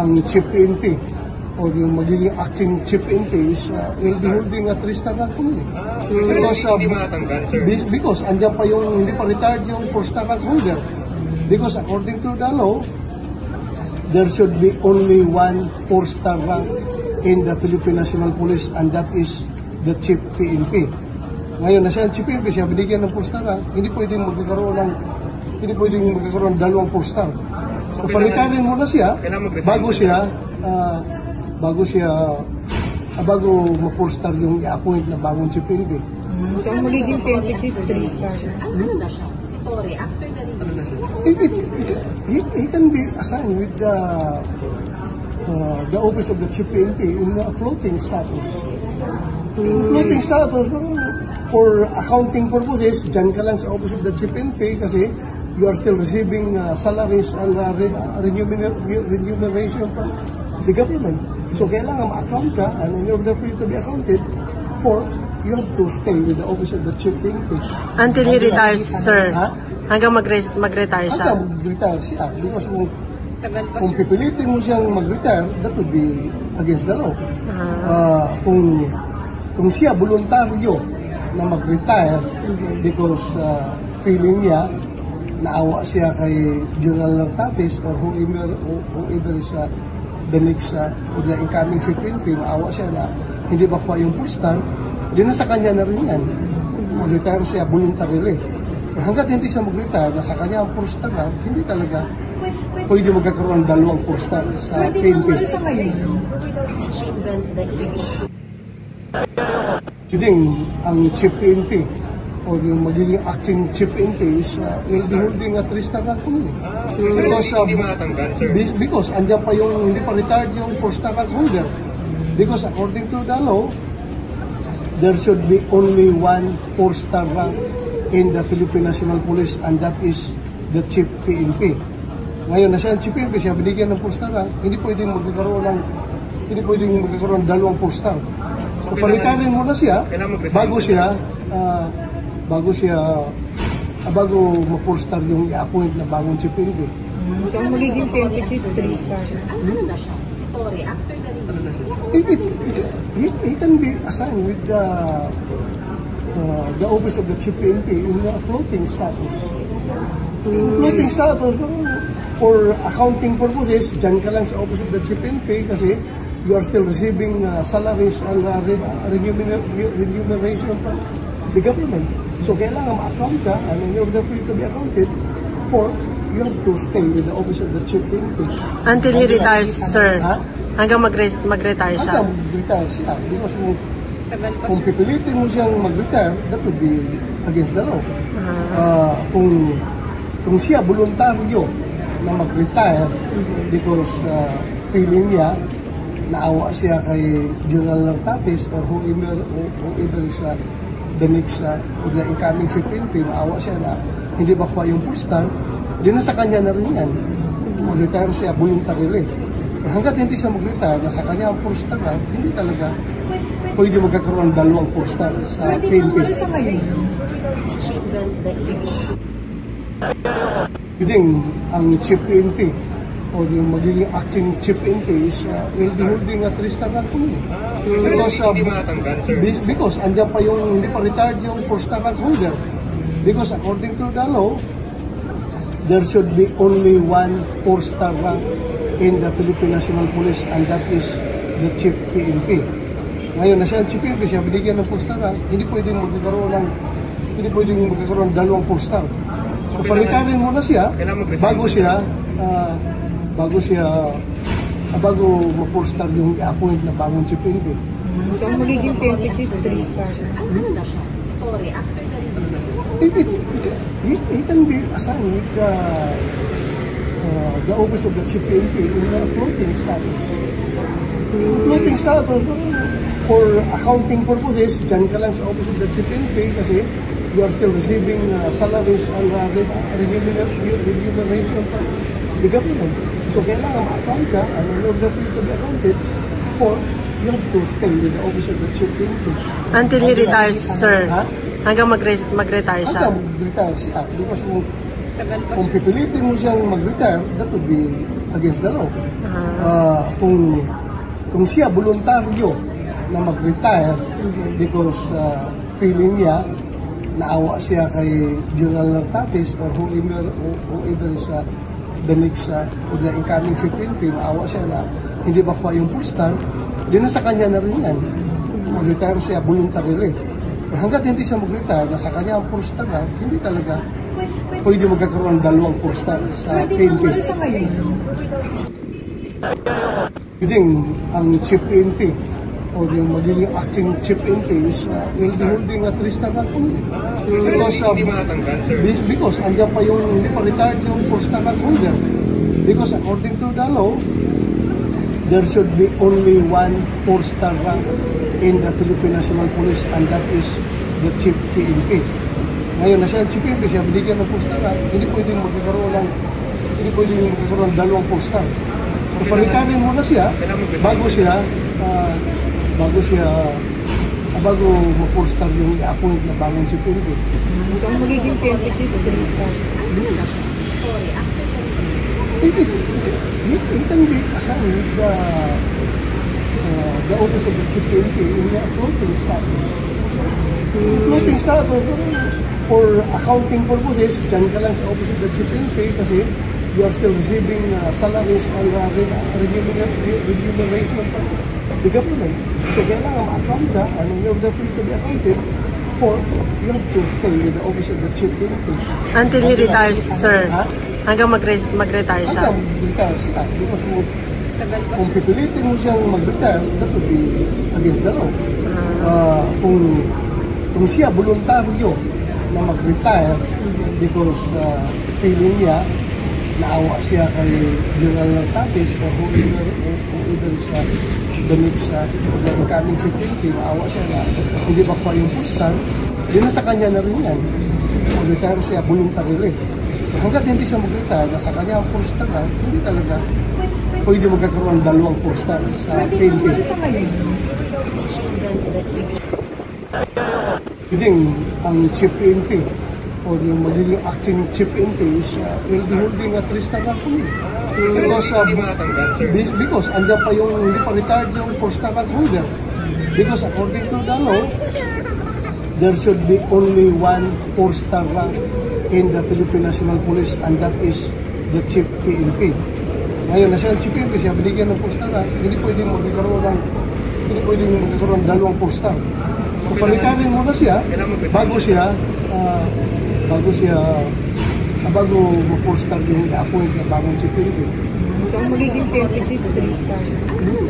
ang chief PNP or yung magiging acting chief PNP is will be holding a 3-star rank only. Because andyan pa yung hindi pa retired yung 4-star rank holder. Because according to the law, there should be only one 4-star rank in the Philippine National Police, and that is the chief PNP. Ngayon na siya ang chief PNP, siya binigyan ng 4-star rank, hindi pwedeng magkakaroon ng dalawang 4-star. So palitarin muna siya bago ma-4-star yung i-appoint na bagong chief PNP. So ang magiging PNP chief 3-star. Ano na siya? Si Torre, after the He can be assigned with the office of the chief PNP in a floating status. Floating status, for accounting purposes, dyan ka lang sa office of the chief PNP kasi you are still receiving salaries and remuneration from the government. So kailangan ma-account ka, and in order for you to be accounted for, you have to stay with the office of the chief PNP. Until he retires, sir. Hanggang mag-retire siya. Hanggang mag-retire siya. Because kung pipilitin mo siyang mag-retire, that would be against the law. Kung siya voluntaryo na mag-retire because feeling niya, naawa siya kay General Nartates or whoever is the next or the incoming chief PNP, naawa siya na hindi ba kuha yung postan, di na sa kanya na rin yan. Mag-retire siya voluntarily. Pero hanggat hindi siya mag-retire, nasa kanya ang postan na, hindi talaga pwede magkakaroon ng dalawang postan sa PNP. Hindi, ang chief PNP or yung magiging acting chief PNP is will be holding a 3-star rank only. Because andyan pa yung hindi pa retired yung 4-star rank holder. Because according to the law, there should be only one 4-star rank in the Philippine National Police, and that is the chief PNP. Ngayon na siya ang chief PNP, siya binigyan ng 4-star rank, hindi pwedeng magkakaroon ng dalawang 4-star. So palitarin muna siya bago ma-4-star yung i-appoint na bagong chief PNP. So ang magiging PNP chief 3-star. Ano na siya? Si Torre, after the He can be assigned with the office of the chief PNP in a floating status. Floating status, for accounting purposes, dyan ka lang sa office of the chief PNP kasi you are still receiving salaries and remuneration from the government. So kailangan ma-account ka, and in order for you to be accounted for, you have to stay with the office of the chief PNP. Until he retires, sir. Hanggang mag-retire siya. Hanggang mag-retire siya. Because kung pipilitin mo siyang mag-retire, that would be against the law. Kung siya voluntaryo na mag-retire because feeling niya, naawa siya kay General Nartates or whoever is the next or the incoming chief PNP, naawa siya na hindi ba kuha yung postan, di na sa kanya na rin yan. Mag-retire siya voluntarily. Pero hanggat hindi siya mag-retire, nasa kanya ang postan na, hindi talaga pwede magkakaroon ng dalawang postan sa PNP. Hindi, ang chief PNP or yung magiging acting chief PNP is will be holding a 3-star rank only. Because andyan pa yung hindi pa retired yung 4-star rank holder. Because according to the law, there should be only one 4-star rank in the Philippine National Police, and that is the chief PNP. Ngayon na siya ang chief PNP, siya binigyan ng 4-star rank, hindi pwedeng magkakaroon ng dalawang 4-star. So palitarin muna siya bago ma-4-star yung i-appoint na bagong chief PNP. So ang magiging PNP chief 3-star. Ano na siya? Si Torre, after the He can be assigned with the office of the chief PNP in a floating status. Floating status, for accounting purposes, dyan ka lang sa office of the chief PNP kasi you are still receiving salaries and remuneration from the government. So kailangan ma-account ka, and in order for you to be accounted for, you have to stay with the office of the chief PNP. Until he retires, sir. Hanggang mag-retire siya. Hanggang mag-retire siya. Because kung pipilitin mo siyang mag-retire, that would be against the law. kung siya voluntaryo na mag-retire because feeling niya naawa siya kay General Nartates or whoever is the next or the incoming chief PNP, naawa siya na hindi ba kuha yung postal, di na sa kanya na rin yan. Mag-retire siya voluntarily. Hanggat hindi siya mag-retire, nasa kanya ang postal na, hindi talaga pwede magkakaroon ng dalawang postal sa PNP. Pwedeng ang chief PNP o yung magiging acting chief PNP is will be holding at least na only. Because andyan pa yung hindi pa retired yung postal holder. Because according to the law, there should be only one four-star rank in the Philippine National Police, and that is the chief PNP. Ngayon na siya ang chief PNP, siya binigyan ng four-star rank, hindi pwedeng magkakaroon ng dalawang four-star. So, paritarin muna siya bago ma-four-star yung i-appoint na bagong chief PNP. So, ang magiging PNP chief, 3-star. Ano na siya? Story after the It can be assigned the office of the chief PNP in the floating status. Floating status, for accounting purposes, dyan ka lang sa office of the chief PNP kasi you are still receiving salaries and remuneration from the government. So kailangan ma-account ka, and in order for you to be accounted for, you have to stay in the office of the chief PNP. Until he retires, sir. Hanggang mag-retire siya. Hanggang mag-retire siya. Because kung pipilitin mo siyang mag-retire, that would be against the law. Kung siya voluntaryo na mag-retire because feeling niya naawa siya kay General Nartates or whoever is the next the incoming chief PNP, naawa siya na hindi ba kuha yung postal, di na sa kanya na rin yan. Mag-retire siya voluntarily. Hanggat hindi siya mag-retire, nasa kanya ang postal na, hindi talaga pwede magkakaroon ng dalawang postal sa PNP. Pwedeng ang chief PNP o yung magiging acting chief PNP is will be holding at least na only. Because andyan pa yung hindi pa retired yung postal holder. Because according to the law, there should be only one four-star rank in the Philippine National Police, and that is the chief PNP. Ngayon na siya ang chief PNP, siya binigyan ng postal rank, hindi pwedeng magkakaroon ng dalawang postal. So palitarin muna siya bago ma-postal yung i-appoint na bagong chief PNP. So, ang magiging PNP chief, 3-star. ano na